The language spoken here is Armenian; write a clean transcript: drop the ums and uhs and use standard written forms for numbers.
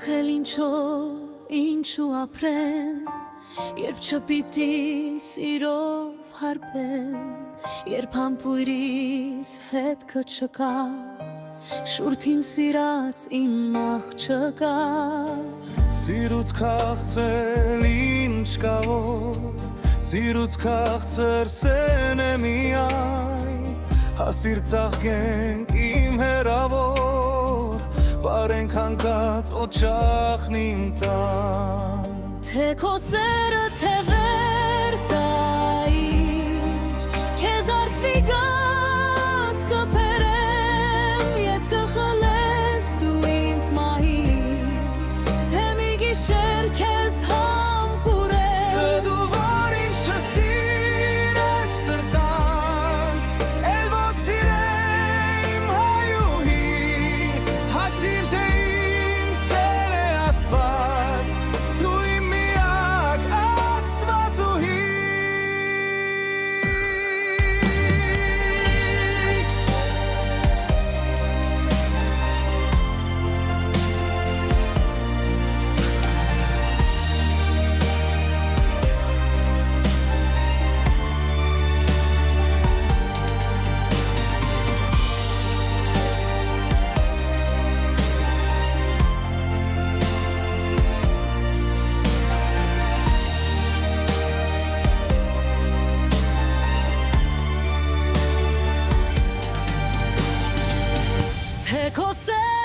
Փախել ինչու ապրեն, երբ չպիտի սիրով հարբեն, երբ համբույրիս հետքը չկա, շուրթին սիրած իմ աղջկա։ Սիրուց քաղցել ինչ կա որ, սիրուց քաղցր սեն է միայն, հասիր ծաղկենք իմ հեռավոր, վարենք հանգած օջախն իմ տան։ Թե քո սերը թե վեր տա ինձ, քեզ արծվի գատ կբերեմ, ետ կխլես դու ինձ մահից, թե մի գիշեր քեզ համբուրեմ։ Թե դու որ ինձ չսիրես սրտանց, էլ ոնց սիրեմ հայուհին, հասիր թե իմ սեր է Աստված, դու իմ միակ Աստվածուհի։ Թե քո սերը